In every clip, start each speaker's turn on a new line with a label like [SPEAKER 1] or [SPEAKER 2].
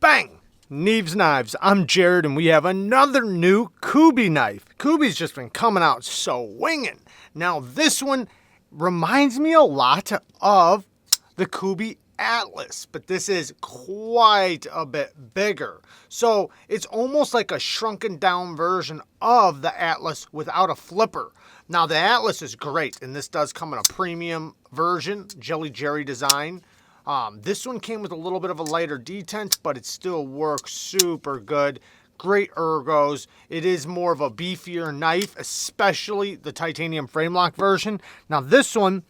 [SPEAKER 1] Bang! Neeves Knives. I'm Jared, and we have another new Kubey knife. Kubey's just been coming out swinging. Now, this one reminds me a lot of the Kubey Atlas, but this is quite a bit bigger. So it's almost like a shrunken down version of the Atlas without a flipper. Now, the Atlas is great, and this does come in a premium version, Jelly Jerry design. This one came with a little bit of a lighter detent, but it still works super good. Great ergos. It is more of a beefier knife, especially the titanium frame lock version. Now this one,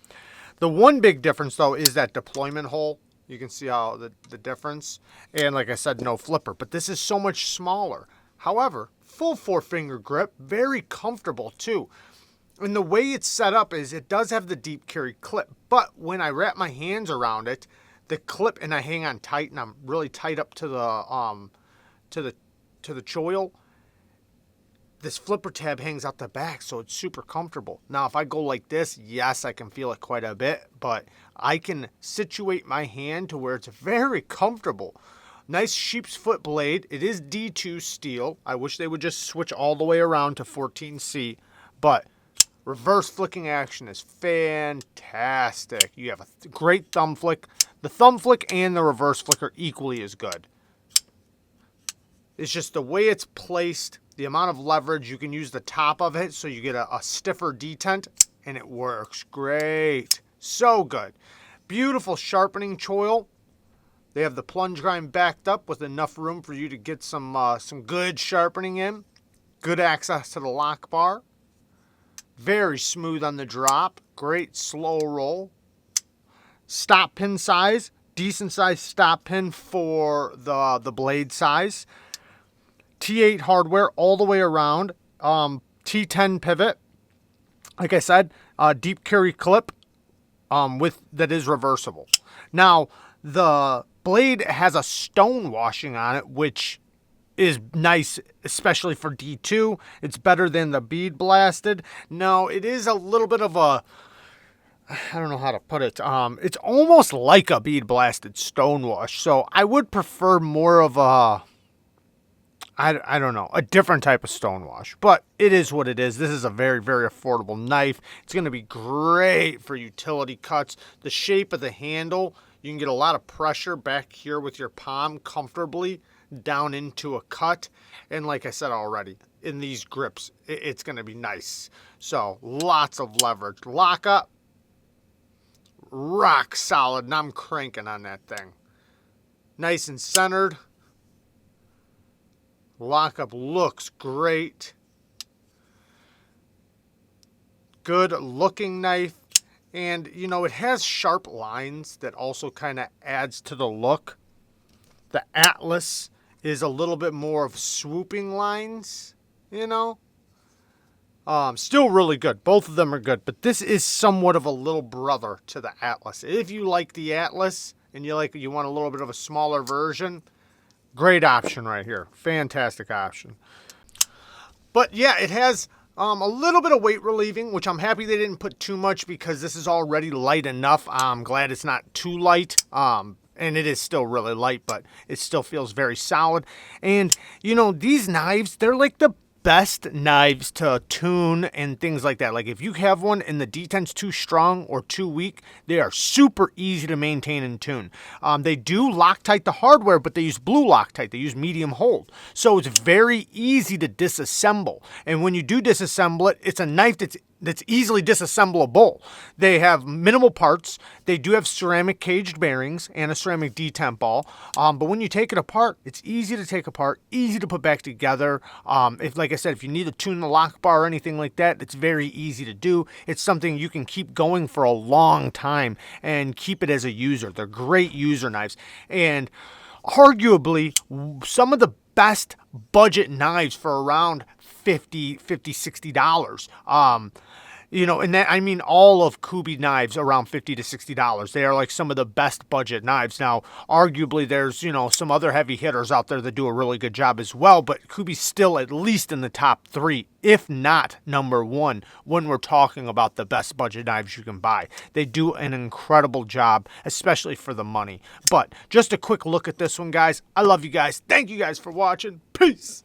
[SPEAKER 1] the one big difference though is that deployment hole. You can see how the difference. And like I said, no flipper, but this is so much smaller. However, full 4-finger grip, very comfortable too. And the way it's set up is it does have the deep carry clip, but when I wrap my hands around it, the clip, and I hang on tight, and I'm really tight up to the choil, this flipper tab hangs out the back, so it's super comfortable. Now, if I go like this, yes, I can feel it quite a bit, but I can situate my hand to where it's very comfortable. Nice sheep's foot blade. It is D2 steel. I wish they would just switch all the way around to 14C, but reverse flicking action is fantastic. You have a great thumb flick. The thumb flick and the reverse flick are equally as good. It's just the way it's placed, the amount of leverage. You can use the top of it so you get a stiffer detent, and it works great. So good. Beautiful sharpening choil. They have the plunge grind backed up with enough room for you to get some good sharpening in. Good access to the lock bar. Very smooth on the drop. Great slow roll. Stop pin size. Decent size stop pin for the blade size. T8 hardware all the way around. T10 pivot. Like I said, deep carry clip that is reversible. Now, the blade has a stone washing on it, which is nice, especially for D2. It's better than the bead blasted. No, it is a little bit of a, I don't know how to put it. It's almost like a bead blasted stonewash. So I would prefer more of a, I don't know, a different type of stonewash. But it is what it is. This is a very, very affordable knife. It's going to be great for utility cuts. The shape of the handle, you can get a lot of pressure back here with your palm comfortably down into a cut. And like I said already, in these grips, it's going to be nice. So lots of leverage. Lock up. Rock solid, and I'm cranking on that thing. Nice and centered. Lockup looks great. Good looking knife. And, you know, it has sharp lines that also kind of adds to the look. The Atlas is a little bit more of swooping lines, you know. Still really good. Both of them are good, but this is somewhat of a little brother to the Atlas. If you like the Atlas and you want a little bit of a smaller version, great option right here. Fantastic option. But yeah, it has a little bit of weight relieving, which I'm happy they didn't put too much because this is already light enough. I'm glad it's not too light. And it is still really light, but it still feels very solid. And, you know, these knives, they're like the best knives to tune and things like that. Like if you have one and the detent's too strong or too weak, they are super easy to maintain and tune. They do Loctite the hardware, but they use blue Loctite. They use medium hold. So it's very easy to disassemble. And when you do disassemble it, it's a knife that's easily disassemblable. They have minimal parts. They do have ceramic caged bearings and a ceramic detent ball. But when you take it apart, it's easy to take apart, easy to put back together. Like I said, if you need to tune the lock bar or anything like that, it's very easy to do. It's something you can keep going for a long time and keep it as a user. They're great user knives. And arguably, some of the best budget knives for around $50, $60. You know, and that, I mean all of Kubey knives around $50 to $60. They are like some of the best budget knives. Now, arguably there's, you know, some other heavy hitters out there that do a really good job as well, but Kubey's still at least in the top 3, if not number 1, when we're talking about the best budget knives you can buy. They do an incredible job, especially for the money. But just a quick look at this one, guys. I love you guys. Thank you guys for watching. Peace.